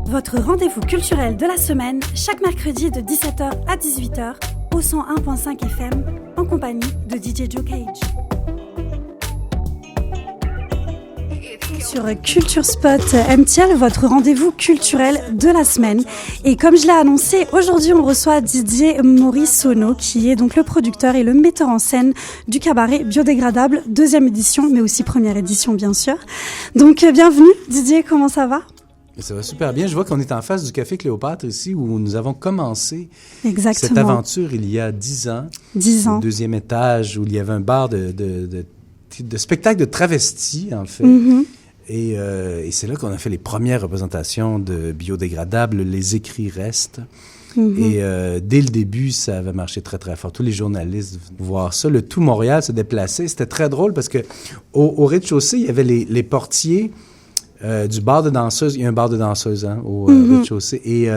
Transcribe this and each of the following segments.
Votre rendez-vous culturel de la semaine, chaque mercredi de 17h à 18h au 101.5 FM, en compagnie de DJ Joe Cage. Sur Culture Spot MTL, votre rendez-vous culturel de la semaine. Et comme je l'ai annoncé, aujourd'hui on reçoit Didier Morissono, qui est donc le producteur et le metteur en scène du cabaret Biodégradable, 2e édition, mais aussi 1re édition bien sûr. Donc bienvenue Didier, comment ça va? Ça va super bien. Je vois qu'on est en face du Café Cléopâtre ici, où nous avons commencé Exactement. Cette aventure il y a 10 ans. 10 ans. Au 2e étage, où il y avait un bar de spectacles de travestis, en fait. Mm-hmm. Et c'est là qu'on a fait les premières représentations de Biodégradable. Les écrits restent. Mm-hmm. Et dès le début, ça avait marché très, très fort. Tous les journalistes voir ça. Le tout Montréal se déplaçait. C'était très drôle parce que au rez-de-chaussée, il y avait les portiers du bar de danseuses. Il y a un bar de danseuses au rez-de-chaussée. Et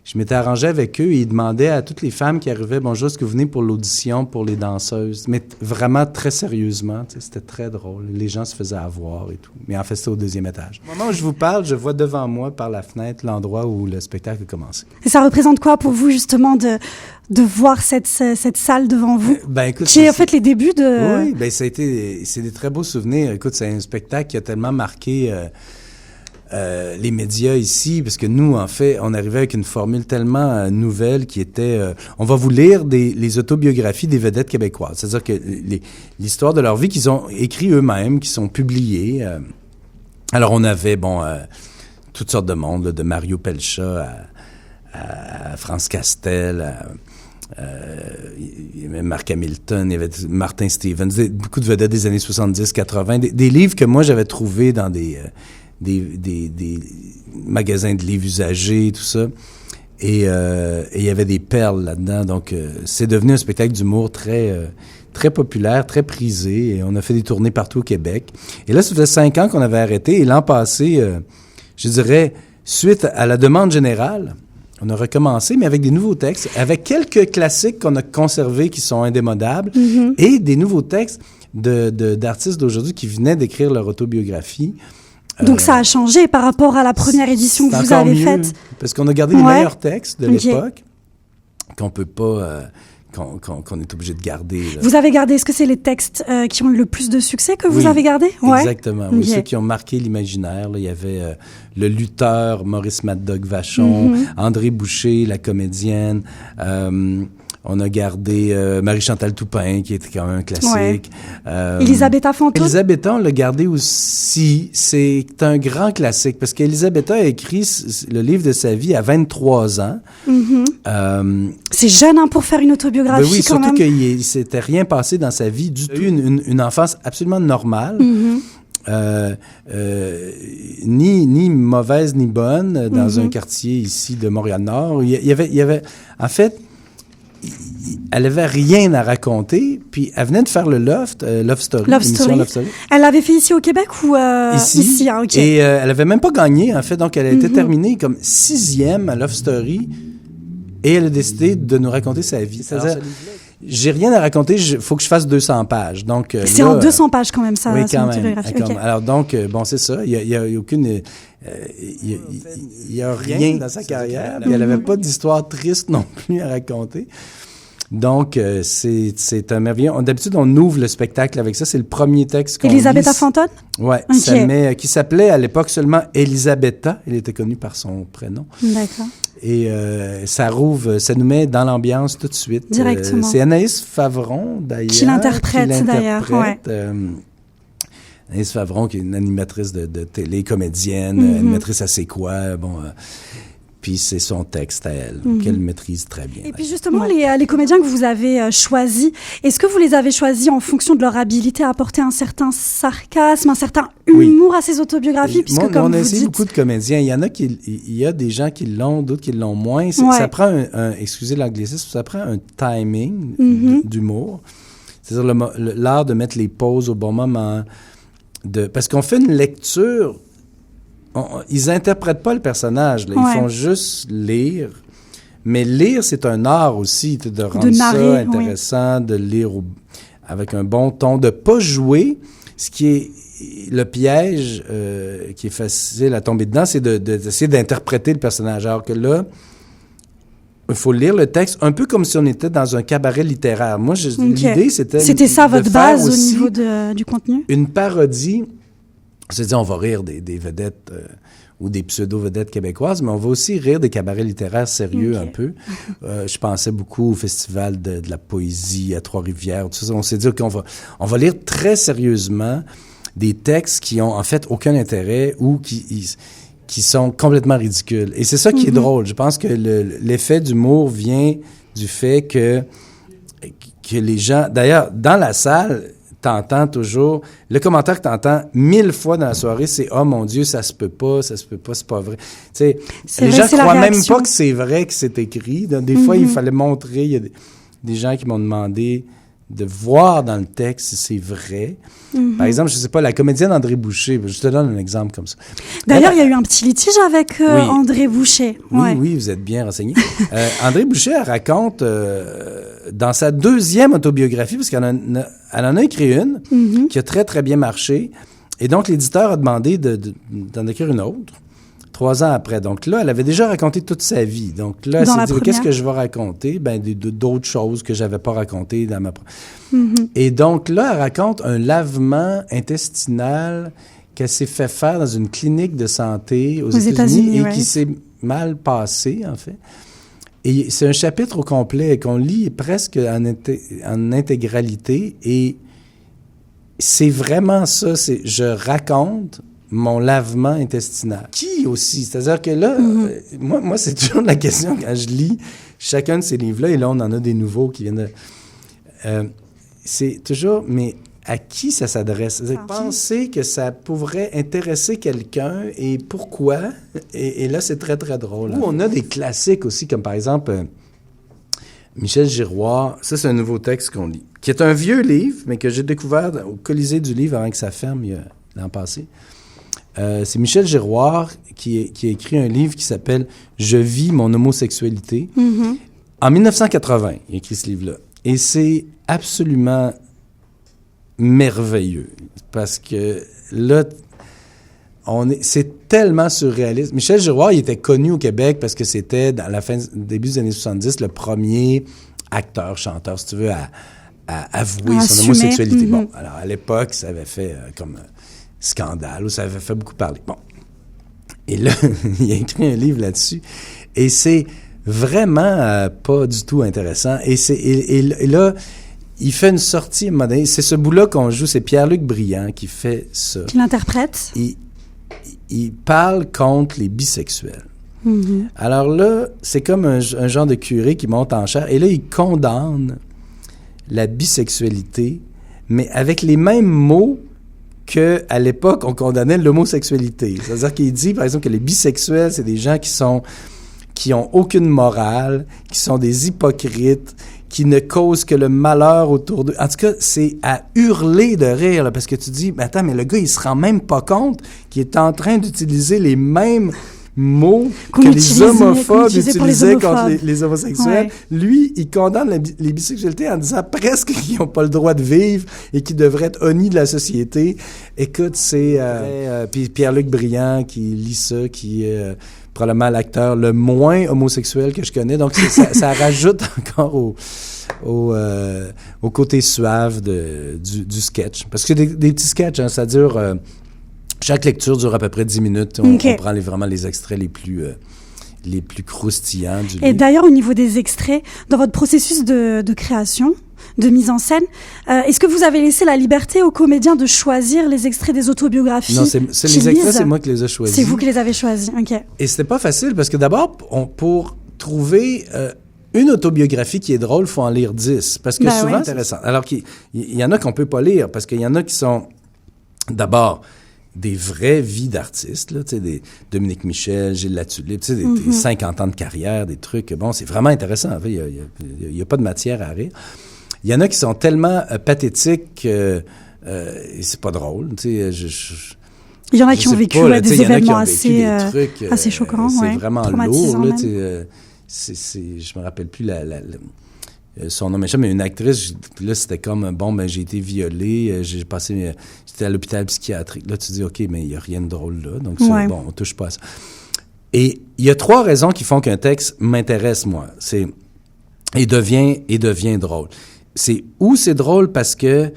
je m'étais arrangé avec eux et ils demandaient à toutes les femmes qui arrivaient « Bonjour, est-ce que vous venez pour l'audition pour les danseuses? » Mais vraiment très sérieusement. C'était très drôle. Les gens se faisaient avoir et tout. Mais en fait, c'était au 2e étage. Au moment où je vous parle, je vois devant moi, par la fenêtre, l'endroit où le spectacle a commencé. Et ça représente quoi pour vous, justement, de voir cette salle devant vous? Écoute, qui est en fait les débuts de... Oui, c'est des très beaux souvenirs. Écoute, c'est un spectacle qui a tellement marqué les médias ici, parce que nous, en fait, on arrivait avec une formule tellement nouvelle qui était on va vous lire les autobiographies des vedettes québécoises. C'est-à-dire que l'histoire de leur vie qu'ils ont écrit eux-mêmes, qui sont publiées. Alors, on avait, toutes sortes de monde, là, de Mario Pelcha à France Castel, il y avait Marc Hamilton, il y avait Martin Stevens, beaucoup de vedettes des années 70, 80, des livres que moi j'avais trouvés dans des magasins de livres usagés, tout ça. Et il y avait des perles là-dedans. Donc, c'est devenu un spectacle d'humour très populaire, très prisé. Et on a fait des tournées partout au Québec. Et là, ça faisait 5 ans qu'on avait arrêté. Et l'an passé, je dirais, suite à la demande générale, on a recommencé, mais avec des nouveaux textes, avec quelques classiques qu'on a conservés qui sont indémodables, et des nouveaux textes d'artistes d'aujourd'hui qui venaient d'écrire leur autobiographie. Donc ça a changé par rapport à la première édition que vous avez faite? Parce qu'on a gardé les meilleurs textes de l'époque, qu'on peut pas... qu'on est obligé de garder. Là. Vous avez gardé, est-ce que c'est les textes qui ont eu le plus de succès que vous avez gardés? Ouais. Exactement. Oui, ceux qui ont marqué l'imaginaire. Là, il y avait le lutteur Maurice Mad Dog Vachon, André Boucher, la comédienne. On a gardé Marie-Chantal Toupin, qui était quand même un classique. Elisabetta Fantôme. Elisabetta, on l'a gardé aussi. C'est un grand classique, parce qu'Elisabetta a écrit le livre de sa vie à 23 ans. C'est jeune pour faire une autobiographie, oui, quand même. surtout qu'il ne s'était rien passé dans sa vie du tout. Une enfance absolument normale. Ni mauvaise ni bonne, dans un quartier ici de Montréal-Nord. Il y avait en fait... Elle avait rien à raconter, puis elle venait de faire le Love Story. Elle l'avait fait ici au Québec ou ici okay. Et elle avait même pas gagné, en fait, donc elle a été terminée comme 6e à Love Story, et elle a décidé de nous raconter sa vie. C'est-à-dire, j'ai rien à raconter, faut que je fasse 200 pages. Donc c'est en 200 pages quand même, ça. Oui, quand même. Okay. Alors donc, c'est ça. Il y a aucune... il y a rien dans sa carrière. Puis elle avait pas d'histoire triste non plus à raconter. Donc, c'est un merveilleux. D'habitude, on ouvre le spectacle avec ça. C'est le premier texte qu'on lit. Elisabetta Fantôme? Oui, qui s'appelait à l'époque seulement Elisabetta. Elle était connue par son prénom. D'accord. Et ça nous met dans l'ambiance tout de suite. Directement. C'est Anaïs Favron, d'ailleurs. Qui l'interprète, d'ailleurs. Ouais. Anaïs Favron, qui est une animatrice de télé, comédienne, animatrice à C'est quoi, puis c'est son texte à elle, qu'elle maîtrise très bien. Et puis justement, les comédiens que vous avez choisis, est-ce que vous les avez choisis en fonction de leur habilité à apporter un certain sarcasme, un certain humour à ces autobiographies? Puisque, comme on a essayé beaucoup de comédiens. Il y a des gens qui l'ont, d'autres qui l'ont moins. Ça prend excusez l'anglicisme, ça prend un timing d'humour. C'est-à-dire l'art de mettre les pauses au bon moment. Parce qu'on fait une lecture... Ils n'interprètent pas le personnage, là. Ils font juste lire. Mais lire, c'est un art aussi, de rendre ça intéressant, de lire avec un bon ton, de ne pas jouer, ce qui est le piège qui est facile à tomber dedans, c'est d'essayer d'interpréter le personnage. Alors que là, il faut lire le texte un peu comme si on était dans un cabaret littéraire. Moi, l'idée, c'était... C'était ça votre base au niveau du contenu? Une parodie. C'est-à-dire, on va rire des vedettes ou des pseudo-vedettes québécoises, mais on va aussi rire des cabarets littéraires sérieux un peu. Je pensais beaucoup au Festival de la poésie à Trois-Rivières. Tout ça. On s'est dit qu'on va lire très sérieusement des textes qui ont en fait aucun intérêt ou qui sont complètement ridicules. Et c'est ça qui est drôle. Je pense que l'effet d'humour vient du fait que les gens... D'ailleurs, dans la salle, t'entends toujours... Le commentaire que t'entends 1000 fois dans la soirée, c'est « Oh mon Dieu, ça se peut pas, c'est pas vrai. » Tu sais, les gens croient même pas que c'est vrai que c'est écrit. Donc, des fois, il fallait montrer. Il y a des gens qui m'ont demandé de voir dans le texte si c'est vrai. Par exemple, je sais pas, la comédienne André Boucher, je te donne un exemple comme ça. D'ailleurs, il y a eu un petit litige avec André Boucher. Oui, vous êtes bien renseigné. André Boucher, elle raconte dans sa deuxième autobiographie, parce qu'elle en a écrit une qui a très, très bien marché, et donc l'éditeur a demandé d'en écrire une autre. 3 ans après. Donc là, elle avait déjà raconté toute sa vie. Donc là, elle s'est dit, qu'est-ce que je vais raconter? Ben, d'autres choses que j'avais pas racontées dans ma... Et donc là, elle raconte un lavement intestinal qu'elle s'est fait faire dans une clinique de santé aux États-Unis et qui s'est mal passé, en fait. Et c'est un chapitre au complet qu'on lit presque en intégralité et c'est vraiment ça. Je raconte mon lavement intestinal. Qui aussi? C'est-à-dire que là, moi, c'est toujours la question quand je lis chacun de ces livres-là, et là, on en a des nouveaux qui viennent de... c'est toujours, mais à qui ça s'adresse? Penser que ça pourrait intéresser quelqu'un et pourquoi? Et là, c'est très, très drôle. Hein? On a des classiques aussi, comme par exemple... Michel Giroir, ça, c'est un nouveau texte qu'on lit, qui est un vieux livre, mais que j'ai découvert au Colisée du livre avant que ça ferme l'an passé. C'est Michel Giroir qui a écrit un livre qui s'appelle « Je vis mon homosexualité ». En 1980, il a écrit ce livre-là. Et c'est absolument merveilleux parce que là, c'est tellement surréaliste. Michel Giroir, il était connu au Québec parce que c'était, dans la début des années 70, le premier acteur, chanteur, si tu veux, à avouer son homosexualité. Bon, alors à l'époque, ça avait fait comme... scandale, où ça avait fait beaucoup parler. Bon. Et là, il a écrit un livre là-dessus. Et c'est vraiment pas du tout intéressant. Et là, il fait une sortie, c'est ce bout-là qu'on joue, c'est Pierre-Luc Briand qui fait ça. Qui l'interprète. Il parle contre les bisexuels. Alors là, c'est comme un genre de curé qui monte en chair. Et là, il condamne la bisexualité, mais avec les mêmes mots qu'à l'époque, on condamnait l'homosexualité. C'est-à-dire qu'il dit, par exemple, que les bisexuels, c'est des gens qui ont aucune morale, qui sont des hypocrites, qui ne causent que le malheur autour d'eux. En tout cas, c'est à hurler de rire, là, parce que tu dis, attends, mais le gars, il se rend même pas compte qu'il est en train d'utiliser les mêmes mots que les homophobes utilisaient contre les homosexuels. Ouais. Lui, il condamne les bisexualités en disant presque qu'ils n'ont pas le droit de vivre et qu'ils devraient être honnis de la société. Écoute, c'est puis Pierre-Luc Briand qui lit ça, qui est probablement l'acteur le moins homosexuel que je connais. Donc, ça rajoute encore au côté suave du sketch. Parce que des petits sketchs, hein, ça dure... chaque lecture dure à peu près 10 minutes. On prend vraiment les extraits les plus croustillants du livre. Et d'ailleurs, au niveau des extraits, dans votre processus de création, de mise en scène, est-ce que vous avez laissé la liberté aux comédiens de choisir les extraits des autobiographies? Non, c'est les extraits, c'est moi qui les ai choisis. C'est vous qui les avez choisis, OK. Et c'était pas facile parce que d'abord, pour trouver... une autobiographie qui est drôle, il faut en lire 10, parce que souvent, c'est intéressant. Alors qu'il y en a qu'on peut pas lire, parce qu'il y en a qui sont, d'abord, des vraies vies d'artistes, là, tu sais, des Dominique Michel, Gilles Latulippe, tu sais, des 50 ans de carrière, des trucs, bon, c'est vraiment intéressant. En fait, il y a pas de matière à rire. Il y en a qui sont tellement pathétiques et c'est pas drôle, tu sais, il y en a qui ont vécu des événements assez choquants, c'est vraiment lourd, là, tu sais, je me rappelle plus son nom m'échappe, mais une actrice, là, c'était comme, bon, ben j'ai été violée, j'étais à l'hôpital psychiatrique. Là, tu dis, OK, mais il n'y a rien de drôle là, donc ça, bon, on touche pas à ça. Et il y a 3 raisons qui font qu'un texte m'intéresse, moi. Et devient drôle. C'est drôle parce que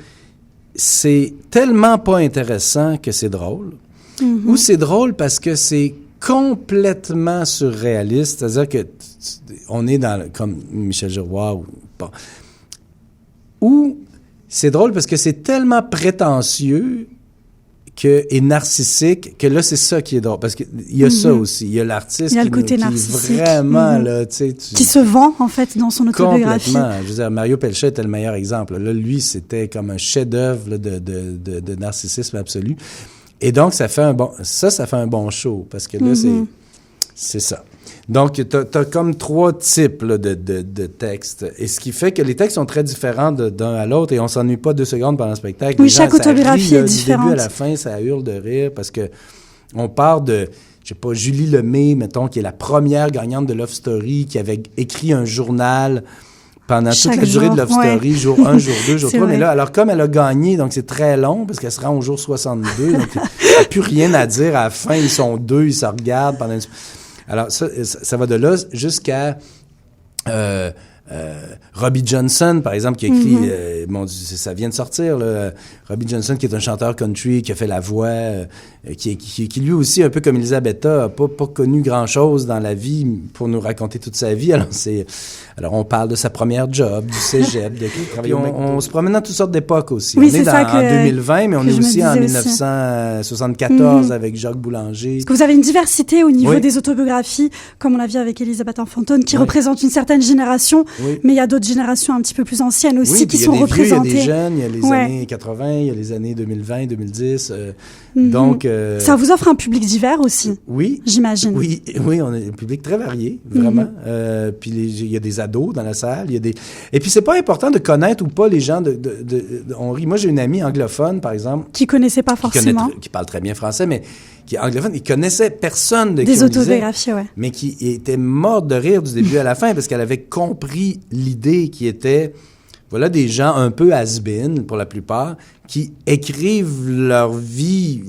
c'est tellement pas intéressant que c'est drôle, ou c'est drôle parce que c'est complètement surréaliste, c'est-à-dire que on est comme Michel Giroir ou c'est drôle parce que c'est tellement prétentieux et narcissique que là c'est ça qui est drôle parce qu'il y a ça aussi, il y a l'artiste qui vraiment là, tu sais, qui se vend en fait dans son autobiographie. Complètement. Je veux dire, Mario Pelchat était le meilleur exemple. Là, lui, c'était comme un chef-d'œuvre là, de narcissisme absolu. Et donc, ça fait un bon show, parce que là, c'est ça. Donc, t'as comme 3 types là, de textes. Et ce qui fait que les textes sont très différents d'un à l'autre et on s'ennuie pas 2 secondes pendant le spectacle. Oui, chaque autobiographie est différente. Du début à la fin, ça hurle de rire parce que on part de, je sais pas, Julie Lemay, mettons, qui est la première gagnante de Love Story, qui avait écrit un journal pendant toute la durée de Love Story, jour 1, jour 2, jour 3. Mais là, alors comme elle a gagné, donc c'est très long, parce qu'elle se rend au jour 62, donc il n'y a plus rien à dire. À la fin, ils sont 2, ils se regardent pendant une... Alors ça va de là jusqu'à... Robbie Johnson, par exemple, qui a écrit, mon Dieu, ça vient de sortir, là, Robbie Johnson, qui est un chanteur country, qui a fait la voix, qui lui aussi, un peu comme Elisabetta, a pas connu grand-chose dans la vie pour nous raconter toute sa vie. Alors on parle de sa première job, du cégep, on se promène dans toutes sortes d'époques aussi. Oui, on est en 2020, mais on est aussi en 1974 avec Jacques Boulanger. Parce que vous avez une diversité au niveau des autobiographies, comme on l'a vu avec Elisabeth Fantone, qui représente une certaine génération. Oui. Mais il y a d'autres générations un petit peu plus anciennes aussi qui sont représentées. Il y a des jeunes, il y a les années 80, il y a les années 2020, 2010. Donc, ça vous offre un public divers aussi. Oui. J'imagine. Oui, on est un public très varié, vraiment. Puis il y a des ados dans la salle. Et puis c'est pas important de connaître ou pas les gens on rit. Moi, j'ai une amie anglophone, par exemple. Qui connaissait pas forcément. Qui parle très bien français, mais qui est anglophone. Il connaissait personne de des autobiographies, ouais. Mais qui était morte de rire du début à la fin parce qu'elle avait compris l'idée qui était, voilà, des gens un peu has-been, pour la plupart, qui écrivent leur vie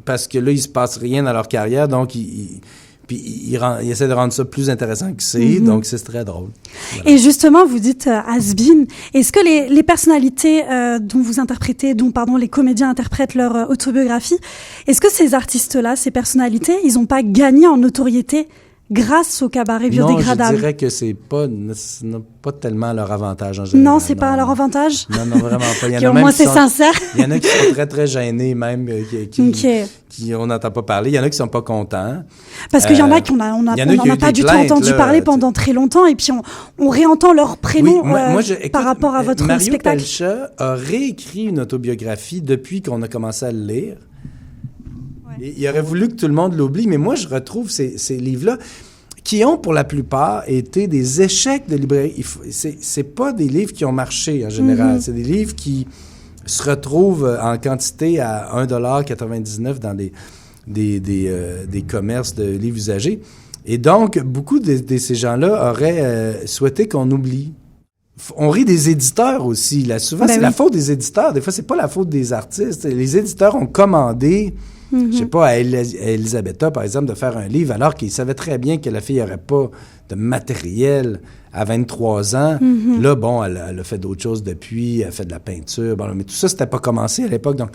parce que là, il se passe rien dans leur carrière, donc ils essaient de rendre ça plus intéressant que c'est, donc c'est très drôle. Voilà. Et justement, vous dites has-been. Est-ce que les personnalités dont les comédiens interprètent leur autobiographie, est-ce que ces artistes-là, ces personnalités, ils n'ont pas gagné en notoriété grâce au cabaret biodégradable? Non, je dirais que c'est pas tellement leur avantage en général. Non, c'est pas leur avantage? Non, vraiment pas. Au moins, c'est sincère. Il y en a qui sont très, très gênés même, qui on n'entend pas parler. Il y en a qui sont pas contents. Parce qu'il y en a on n'en a pas du tout entendu parler pendant très longtemps, et puis on réentend leur prénom par rapport à votre spectacle. Mario Pelchat a réécrit une autobiographie depuis qu'on a commencé à le lire. Il aurait voulu que tout le monde l'oublie, mais moi, je retrouve ces livres-là qui ont, pour la plupart, été des échecs de librairie. C'est pas des livres qui ont marché, en général. C'est des livres qui se retrouvent en quantité à 1,99 $ dans des commerces de livres usagés. Et donc, beaucoup de ces gens-là auraient souhaité qu'on oublie. On rit des éditeurs aussi. Souvent, c'est la faute des éditeurs. Des fois, c'est pas la faute des artistes. Les éditeurs ont commandé... Je sais pas, à Elisabetta, par exemple, de faire un livre, alors qu'il savait très bien que la fille n'aurait pas de matériel à 23 ans. Là, bon, elle a fait d'autres choses depuis, elle a fait de la peinture, bon, mais tout ça, c'était pas commencé à l'époque, donc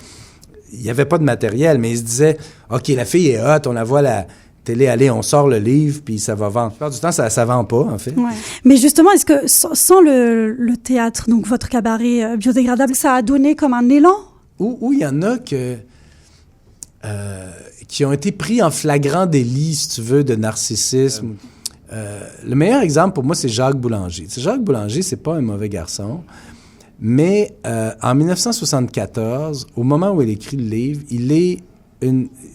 il n'y avait pas de matériel, mais il se disait, OK, la fille est hot, on la voit à la télé, allez, on sort le livre, puis ça va vendre. La plupart du temps, ça vend pas, en fait. Ouais. Mais justement, est-ce que sans le théâtre, donc votre cabaret biodégradable, ça a donné comme un élan? Où il y en a qui ont été pris en flagrant délit, si tu veux, de narcissisme. Le meilleur exemple pour moi, c'est Jacques Boulanger. Jacques Boulanger, c'est pas un mauvais garçon, mais en 1974, au moment où il écrit le livre, il est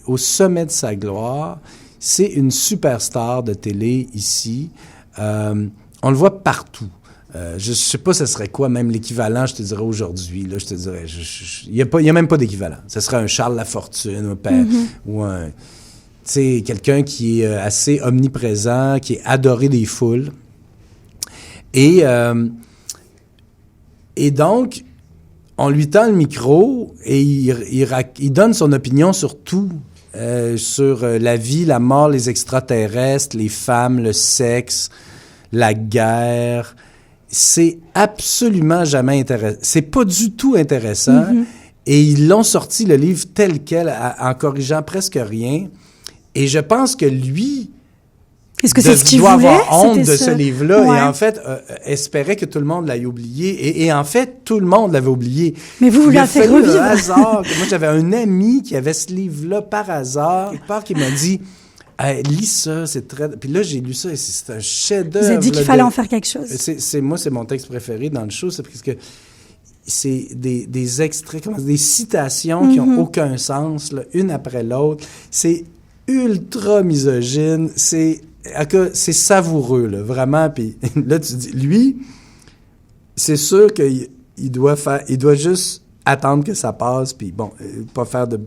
au sommet de sa gloire. C'est une superstar de télé ici. On le voit partout. Je sais pas ce serait quoi même l'équivalent, je te dirais aujourd'hui. Là, je te dirais, il y a même pas d'équivalent. Ce serait un Charles Lafortune, un père, ou un, tu sais, quelqu'un qui est assez omniprésent, qui est adoré des foules. Et Et donc, on lui tend le micro et il donne son opinion sur tout, sur la vie, la mort, les extraterrestres, les femmes, le sexe, la guerre. C'est absolument jamais intéressant. C'est pas du tout intéressant. Mm-hmm. Et ils l'ont sorti, le livre tel quel, en corrigeant presque rien. Et je pense que lui... Est-ce que c'est ce qu'il voulait? Avoir honte de ce livre-là et en fait espérait que tout le monde l'ait oublié et en fait tout le monde l'avait oublié. Mais vous l'avez fait revivre. Le hasard. Moi j'avais un ami qui avait ce livre-là par hasard, quelque part qui m'a dit lis ça, c'est très. Puis là j'ai lu ça et c'est un chef-d'œuvre. Vous avez dit qu'il fallait en faire quelque chose. C'est mon texte préféré dans le show, c'est parce que c'est des extraits, des citations qui n'ont aucun sens, là, une après l'autre. C'est ultra misogyne, c'est savoureux, là, vraiment. Puis là, tu dis, lui, c'est sûr qu'il doit juste attendre que ça passe, puis bon, pas faire de...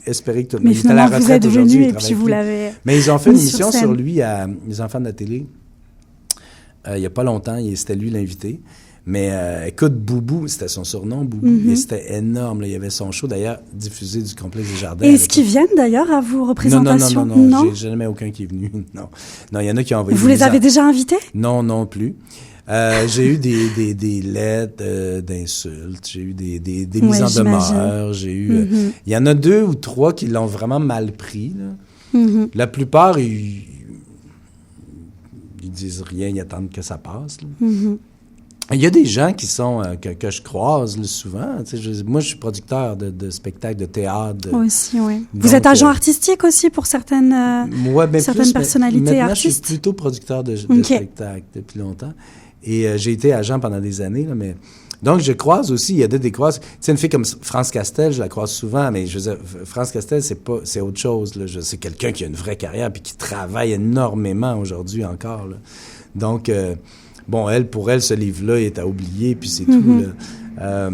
espérer que tout le monde... Mais finalement, à la vous êtes venu et puis vous l'avez... Mais ils ont fait une émission sur lui à Les Enfants de la télé. Il n'y a pas longtemps, c'était lui l'invité. Mais écoute, Boubou, c'était son surnom, Boubou, et c'était énorme. Là. Il y avait son show, d'ailleurs, diffusé du Complexe des Jardins. Et est-ce qu'ils viennent, d'ailleurs, à vos représentations? Non. J'ai jamais aucun qui est venu. Non, il y en a qui ont envoyé... Vous les avez déjà invités? Non plus. J'ai eu des lettres d'insultes, j'ai eu des mises en demeure, j'ai eu... Il y en a 2 ou 3 qui l'ont vraiment mal pris. Là. La plupart, ils disent rien, ils attendent que ça passe. Là. Il y a des gens qui sont que je croise là, souvent. Moi, je suis producteur de spectacles, de théâtre. Aussi, oui. Vous êtes agent artistique aussi pour certaines personnalités maintenant, artistes? Je suis plutôt producteur de spectacles depuis longtemps. Et j'ai été agent pendant des années. Là, mais... Donc, je croise aussi, il y a des croises. Tu sais, une fille comme France Castel, je la croise souvent, mais je veux dire, France Castel, c'est autre chose. Là. C'est quelqu'un qui a une vraie carrière puis qui travaille énormément aujourd'hui encore. Là. Donc... Bon, pour elle, ce livre-là est à oublier, puis c'est tout. Là.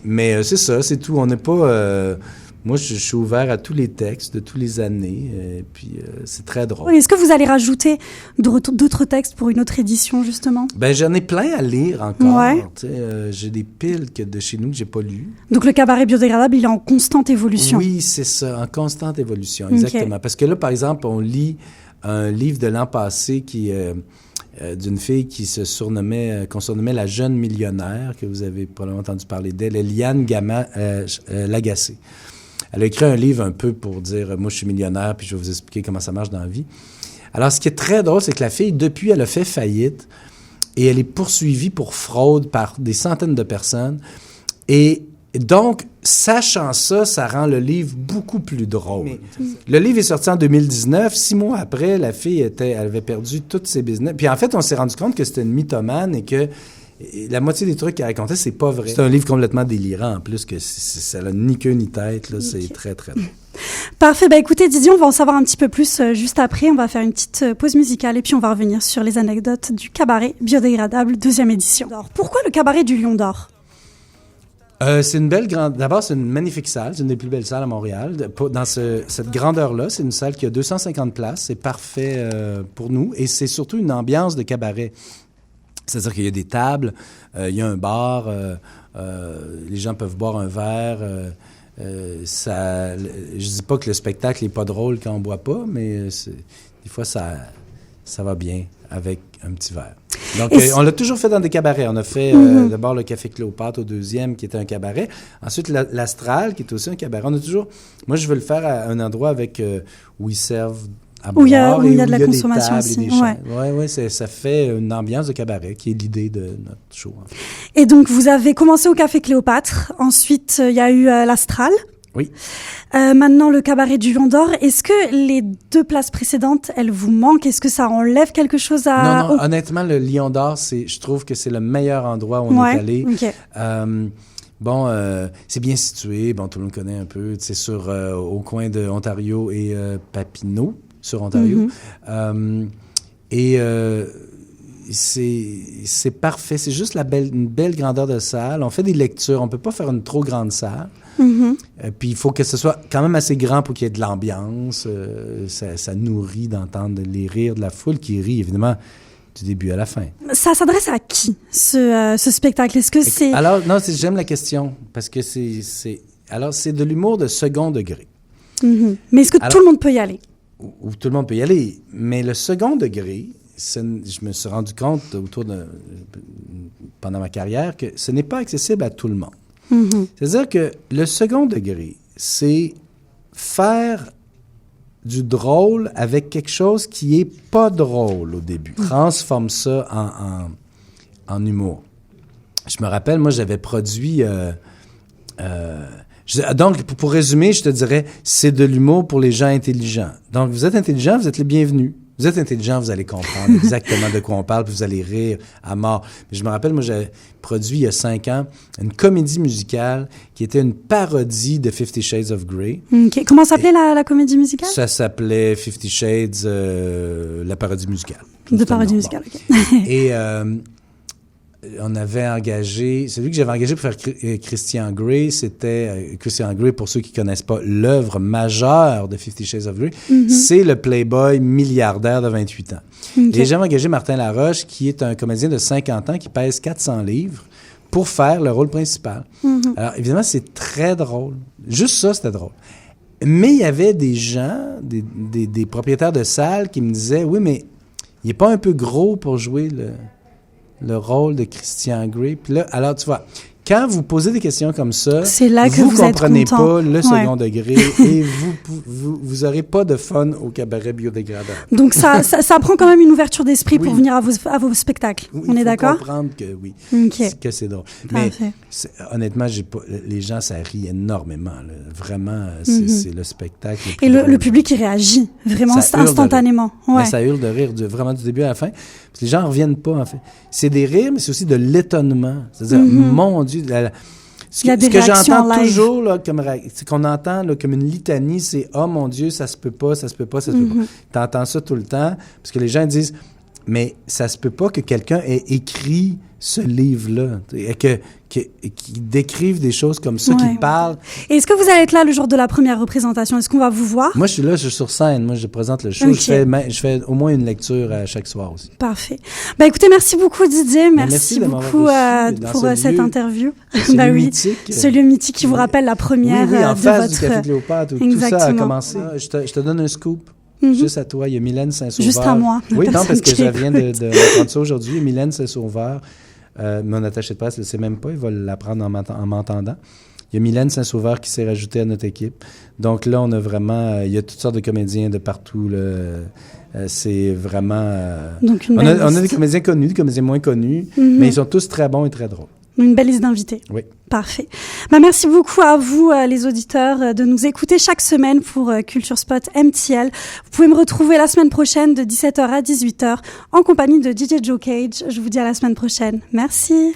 Mais c'est ça, c'est tout. On n'est pas... moi, je suis ouvert à tous les textes de toutes les années, puis c'est très drôle. Oui, est-ce que vous allez rajouter d'autres textes pour une autre édition, justement? Ben, j'en ai plein à lire encore. Ouais. J'ai des piles de chez nous que j'ai pas lues. Donc, le cabaret biodégradable, il est en constante évolution. Oui, c'est ça, en constante évolution, exactement. Parce que là, par exemple, on lit un livre de l'an passé qui... d'une fille qui qu'on surnommait la jeune millionnaire, que vous avez probablement entendu parler d'elle, Eliane Lagacé. Elle a écrit un livre un peu pour dire « Moi, je suis millionnaire, puis je vais vous expliquer comment ça marche dans la vie ». Alors, ce qui est très drôle, c'est que la fille, depuis, elle a fait faillite et elle est poursuivie pour fraude par des centaines de personnes. Et donc, sachant ça rend le livre beaucoup plus drôle. Le livre est sorti en 2019. 6 mois après, la fille elle avait perdu tous ses business. Puis en fait, on s'est rendu compte que c'était une mythomane et que la moitié des trucs qu'elle racontait, c'est pas vrai. C'est un livre complètement délirant, en plus, que ça n'a ni queue ni tête. Là, c'est très, très drôle. Parfait. Écoutez, Didier, on va en savoir un petit peu plus juste après. On va faire une petite pause musicale et puis on va revenir sur les anecdotes du cabaret biodégradable, 2e édition. Alors, pourquoi le cabaret du Lion d'Or? C'est une belle grande... D'abord, c'est une magnifique salle. C'est une des plus belles salles à Montréal. Dans cette grandeur-là, c'est une salle qui a 250 places. C'est parfait pour nous. Et c'est surtout une ambiance de cabaret. C'est-à-dire qu'il y a des tables, il y a un bar, les gens peuvent boire un verre. Je dis pas que le spectacle n'est pas drôle quand on boit pas, mais des fois, ça va bien avec un petit verre. Donc, on l'a toujours fait dans des cabarets. On a fait d'abord le Café Cléopâtre au 2e, qui était un cabaret. Ensuite, l'Astral, qui est aussi un cabaret. On a toujours... Moi, je veux le faire à un endroit où ils servent à boire. Où il y a de la consommation aussi. Oui, ça fait une ambiance de cabaret, qui est l'idée de notre show. En fait. Et donc, vous avez commencé au Café Cléopâtre. Ensuite, il y a eu l'Astral. Oui. Maintenant, le cabaret du Lion d'Or. Est-ce que les 2 places précédentes, elles vous manquent? Est-ce que ça enlève quelque chose à... Non, honnêtement, le Lion d'Or, je trouve que c'est le meilleur endroit où on est allé. Okay. C'est bien situé. Bon, tout le monde connaît un peu. C'est au coin de Ontario et Papineau, sur Ontario. C'est parfait. C'est juste une belle grandeur de salle. On fait des lectures. On peut pas faire une trop grande salle. Puis il faut que ce soit quand même assez grand pour qu'il y ait de l'ambiance. Ça nourrit d'entendre les rires de la foule qui rit, évidemment. du début à la fin. Ça s'adresse à qui, ce spectacle? Est-ce que c'est... Alors, non, j'aime la question, parce que c'est de l'humour de second degré. Mm-hmm. Mais est-ce que tout le monde peut y aller? Où tout le monde peut y aller. Mais le second degré, je me suis rendu compte pendant ma carrière que ce n'est pas accessible à tout le monde. Mm-hmm. C'est-à-dire que le second degré, c'est faire du drôle avec quelque chose qui est pas drôle au début. Transforme ça en humour. Je me rappelle, moi, j'avais produit... donc, pour résumer, je te dirais, c'est de l'humour pour les gens intelligents. Donc, vous êtes intelligent, vous êtes les bienvenus. Vous êtes intelligent, vous allez comprendre exactement de quoi on parle, puis vous allez rire à mort. Mais je me rappelle, moi, j'avais produit il y a 5 ans une comédie musicale qui était une parodie de 50 Shades of Grey. Okay. Comment s'appelait la comédie musicale? Ça s'appelait 50 Shades, la parodie musicale. De parodie musicale, OK. Et on avait engagé, celui que j'avais engagé pour faire Christian Grey, c'était Christian Grey, pour ceux qui connaissent pas, l'œuvre majeure de 50 Shades of Grey, c'est le playboy milliardaire de 28 ans. Okay. Et j'avais engagé Martin Laroche, qui est un comédien de 50 ans qui pèse 400 livres, pour faire le rôle principal. Alors, évidemment, c'est très drôle. Juste ça, c'était drôle. Mais il y avait des gens, des propriétaires de salles qui me disaient, oui, mais il n'est pas un peu gros pour jouer le rôle de Christian Grey. Puis là, alors, tu vois, quand vous posez des questions comme ça, c'est là que vous comprenez pas le second degré et vous aurez pas de fun au cabaret biodégradable. Donc, ça prend quand même une ouverture d'esprit pour venir à vos spectacles. Oui, on est d'accord? Il faut comprendre que oui, que c'est drôle. Mais honnêtement, les gens, ça rit énormément. Là. Vraiment, c'est le spectacle. Et le public, il réagit vraiment instantanément. Mais ça hurle de rire vraiment du début à la fin. Parce que les gens ne reviennent pas, en fait. C'est des rires, mais c'est aussi de l'étonnement. C'est-à-dire, mon Dieu, ce que j'entends toujours, là, qu'on entend là, comme une litanie, c'est « Oh mon Dieu, ça se peut pas, ça se peut pas, ça se peut pas ». T'entends ça tout le temps, parce que les gens disent « Mais ça se peut pas que quelqu'un ait écrit ce livre-là, et qui décrive des choses comme ça, qui parlent. » Et est-ce que vous allez être là le jour de la première représentation? Est-ce qu'on va vous voir? Moi, je suis là, je suis sur scène. Moi, je présente le show. Okay. Je fais au moins une lecture chaque soir aussi. Parfait. Ben, écoutez, merci beaucoup, Didier. Merci beaucoup pour cette interview. Mythique. Ce lieu mythique qui vous rappelle la première en de face votre... du Café Cléopâtre, où tout ça a commencé. Je te donne un scoop. Juste à toi, il y a Mylène Saint-Sauveur. Juste à moi. Oui, non, parce que je viens d'apprendre ça aujourd'hui. Mylène Saint-Sauveur, mon attaché de presse, elle ne sait même pas, il va l'apprendre en m'entendant. Il y a Mylène Saint-Sauveur qui s'est rajoutée à notre équipe. Donc là, on a vraiment... il y a toutes sortes de comédiens de partout. Là. C'est vraiment... Donc on a des comédiens connus, des comédiens moins connus, mais ils sont tous très bons et très drôles. Une belle liste d'invités. Oui. Parfait. Merci beaucoup à vous, les auditeurs, de nous écouter chaque semaine pour Culture Spot MTL. Vous pouvez me retrouver la semaine prochaine de 17h à 18h en compagnie de DJ Joe Cage. Je vous dis à la semaine prochaine. Merci.